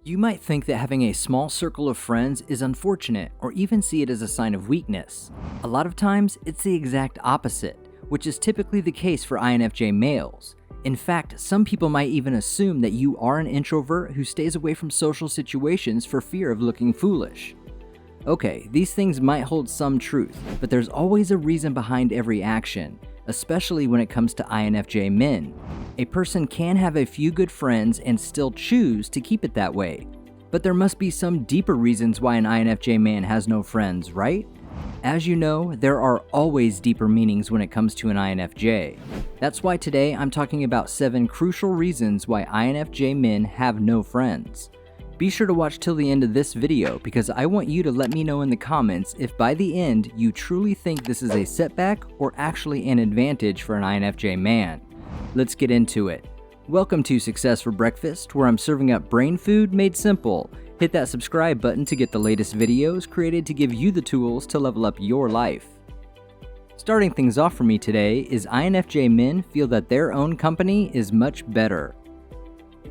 You might think that having a small circle of friends is unfortunate or even see it as a sign of weakness. A lot of times, it's the exact opposite, which is typically the case for INFJ males. In fact, some people might even assume that you are an introvert who stays away from social situations for fear of looking foolish. Okay, these things might hold some truth, but there's always a reason behind every action, especially when it comes to INFJ men. A person can have a few good friends and still choose to keep it that way. But there must be some deeper reasons why an INFJ man has no friends, right? As you know, there are always deeper meanings when it comes to an INFJ. That's why today I'm talking about 7 crucial reasons why INFJ men have no friends. Be sure to watch till the end of this video because I want you to let me know in the comments if by the end you truly think this is a setback or actually an advantage for an INFJ man. Let's get into it. Welcome to Success for Breakfast, where I'm serving up brain food made simple. Hit that subscribe button to get the latest videos created to give you the tools to level up your life. Starting things off for me today is INFJ men feel that their own company is much better.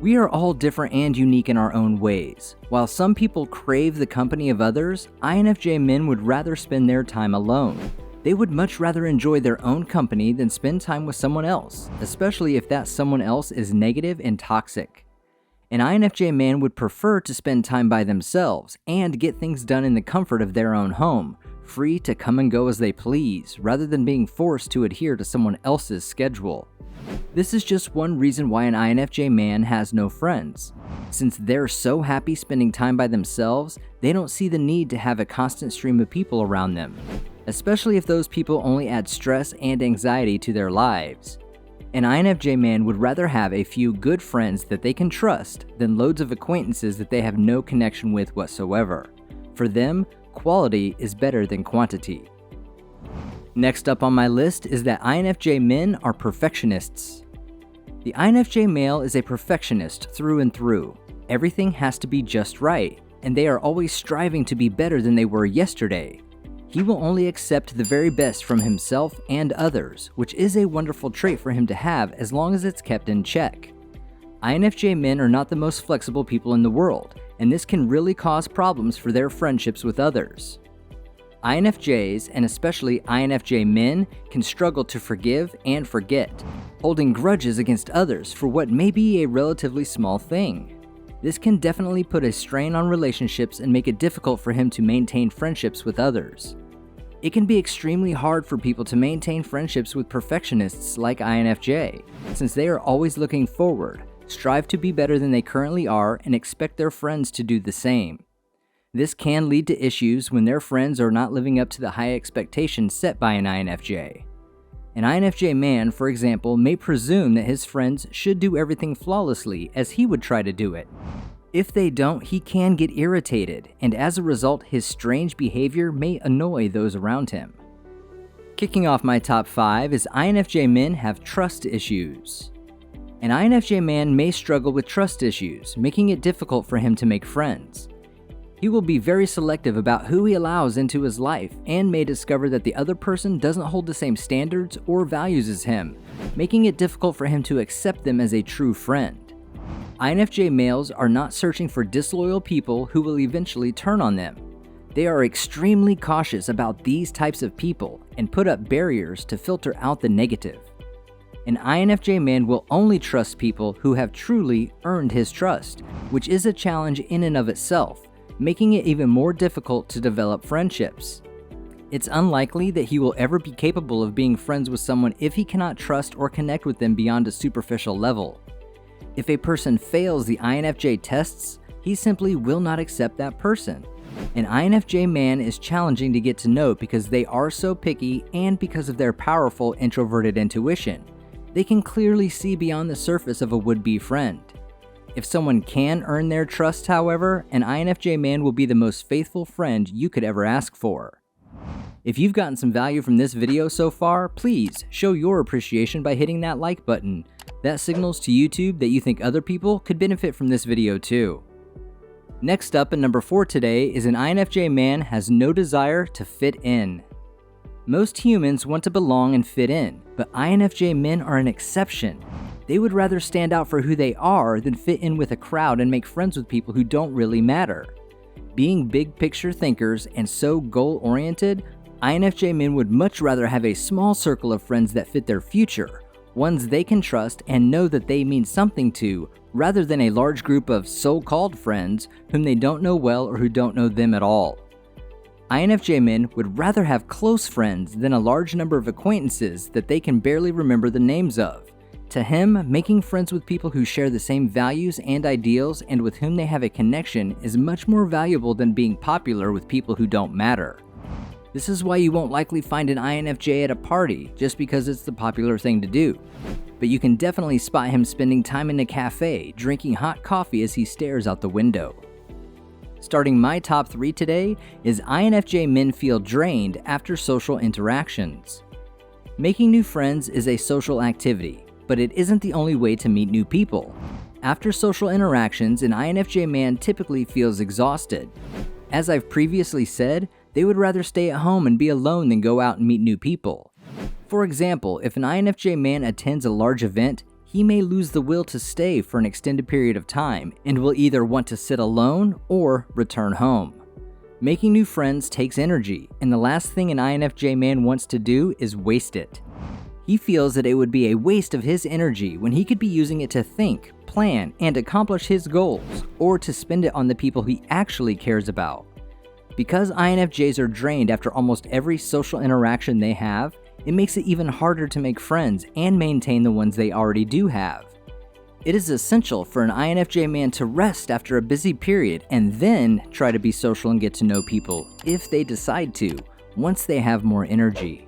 We are all different and unique in our own ways. While some people crave the company of others, INFJ men would rather spend their time alone. They would much rather enjoy their own company than spend time with someone else, especially if that someone else is negative and toxic. An INFJ man would prefer to spend time by themselves and get things done in the comfort of their own home, free to come and go as they please, rather than being forced to adhere to someone else's schedule. This is just one reason why an INFJ man has no friends. Since they're so happy spending time by themselves, they don't see the need to have a constant stream of people around them, especially if those people only add stress and anxiety to their lives. An INFJ man would rather have a few good friends that they can trust than loads of acquaintances that they have no connection with whatsoever. For them, quality is better than quantity. Next up on my list is that INFJ men are perfectionists. The INFJ male is a perfectionist through and through. Everything has to be just right, and they are always striving to be better than they were yesterday. He will only accept the very best from himself and others, which is a wonderful trait for him to have as long as it's kept in check. INFJ men are not the most flexible people in the world, and this can really cause problems for their friendships with others. INFJs, and especially INFJ men, can struggle to forgive and forget, holding grudges against others for what may be a relatively small thing. This can definitely put a strain on relationships and make it difficult for him to maintain friendships with others. It can be extremely hard for people to maintain friendships with perfectionists like INFJ, since they are always looking forward, strive to be better than they currently are, and expect their friends to do the same. This can lead to issues when their friends are not living up to the high expectations set by an INFJ. An INFJ man, for example, may presume that his friends should do everything flawlessly as he would try to do it. If they don't, he can get irritated, and as a result, his strange behavior may annoy those around him. Kicking off my top 5 is INFJ men have trust issues. An INFJ man may struggle with trust issues, making it difficult for him to make friends. He will be very selective about who he allows into his life and may discover that the other person doesn't hold the same standards or values as him, making it difficult for him to accept them as a true friend. INFJ males are not searching for disloyal people who will eventually turn on them. They are extremely cautious about these types of people and put up barriers to filter out the negative. An INFJ man will only trust people who have truly earned his trust, which is a challenge in and of itself, making it even more difficult to develop friendships. It's unlikely that he will ever be capable of being friends with someone if he cannot trust or connect with them beyond a superficial level. If a person fails the INFJ tests, he simply will not accept that person. An INFJ man is challenging to get to know because they are so picky and because of their powerful introverted intuition. They can clearly see beyond the surface of a would-be friend. If someone can earn their trust, however, an INFJ man will be the most faithful friend you could ever ask for. If you've gotten some value from this video so far, please show your appreciation by hitting that like button. That signals to YouTube that you think other people could benefit from this video too. Next up at number 4 today is an INFJ man has no desire to fit in. Most humans want to belong and fit in, but INFJ men are an exception. They would rather stand out for who they are than fit in with a crowd and make friends with people who don't really matter. Being big picture thinkers and so goal-oriented, INFJ men would much rather have a small circle of friends that fit their future, ones they can trust and know that they mean something to, rather than a large group of so-called friends whom they don't know well or who don't know them at all. INFJ men would rather have close friends than a large number of acquaintances that they can barely remember the names of. To him, making friends with people who share the same values and ideals and with whom they have a connection is much more valuable than being popular with people who don't matter. This is why you won't likely find an INFJ at a party just because it's the popular thing to do. But you can definitely spot him spending time in a cafe, drinking hot coffee as he stares out the window. Starting my top 3 today is INFJ men feel drained after social interactions. Making new friends is a social activity, but it isn't the only way to meet new people. After social interactions, an INFJ man typically feels exhausted. As I've previously said, they would rather stay at home and be alone than go out and meet new people. For example, if an INFJ man attends a large event, he may lose the will to stay for an extended period of time and will either want to sit alone or return home. Making new friends takes energy, and the last thing an INFJ man wants to do is waste it. He feels that it would be a waste of his energy when he could be using it to think, plan, and accomplish his goals, or to spend it on the people he actually cares about. Because INFJs are drained after almost every social interaction they have, it makes it even harder to make friends and maintain the ones they already do have. It is essential for an INFJ man to rest after a busy period and then try to be social and get to know people, if they decide to, once they have more energy.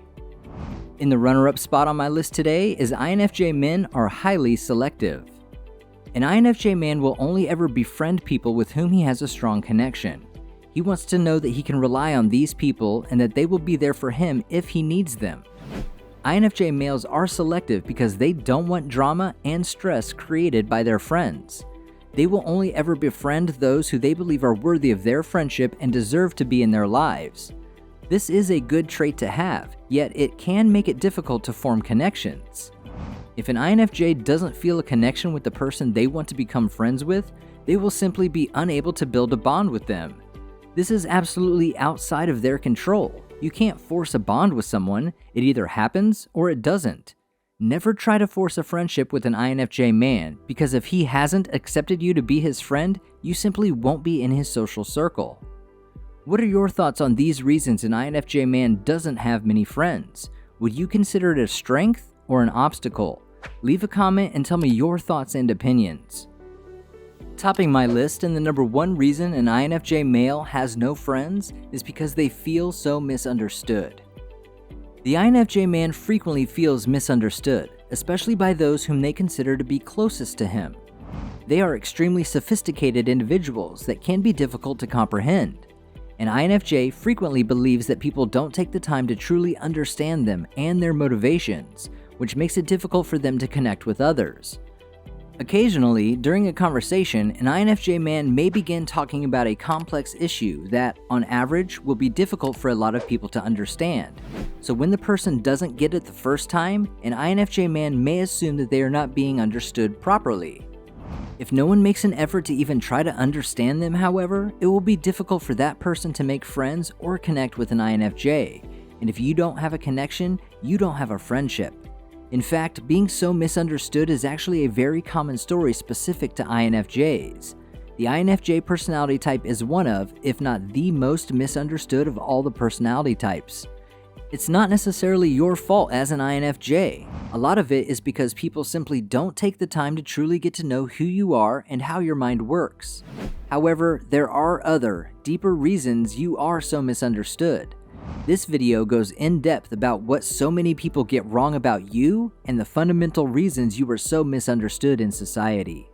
In the runner-up spot on my list today is INFJ men are highly selective. An INFJ man will only ever befriend people with whom he has a strong connection. He wants to know that he can rely on these people and that they will be there for him if he needs them. INFJ males are selective because they don't want drama and stress created by their friends. They will only ever befriend those who they believe are worthy of their friendship and deserve to be in their lives. This is a good trait to have, yet it can make it difficult to form connections. If an INFJ doesn't feel a connection with the person they want to become friends with, they will simply be unable to build a bond with them. This is absolutely outside of their control. You can't force a bond with someone. It either happens or it doesn't. Never try to force a friendship with an INFJ man, because if he hasn't accepted you to be his friend, you simply won't be in his social circle. What are your thoughts on these reasons an INFJ man doesn't have many friends? Would you consider it a strength or an obstacle? Leave a comment and tell me your thoughts and opinions. Topping my list, and the number 1 reason an INFJ male has no friends is because they feel so misunderstood. The INFJ man frequently feels misunderstood, especially by those whom they consider to be closest to him. They are extremely sophisticated individuals that can be difficult to comprehend. An INFJ frequently believes that people don't take the time to truly understand them and their motivations, which makes it difficult for them to connect with others. Occasionally, during a conversation, an INFJ man may begin talking about a complex issue that, on average, will be difficult for a lot of people to understand. So when the person doesn't get it the first time, an INFJ man may assume that they are not being understood properly. If no one makes an effort to even try to understand them, however, it will be difficult for that person to make friends or connect with an INFJ. And if you don't have a connection, you don't have a friendship. In fact, being so misunderstood is actually a very common story specific to INFJs. The INFJ personality type is one of, if not the most misunderstood of all the personality types. It's not necessarily your fault as an INFJ. A lot of it is because people simply don't take the time to truly get to know who you are and how your mind works. However, there are other, deeper reasons you are so misunderstood. This video goes in depth about what so many people get wrong about you and the fundamental reasons you are so misunderstood in society.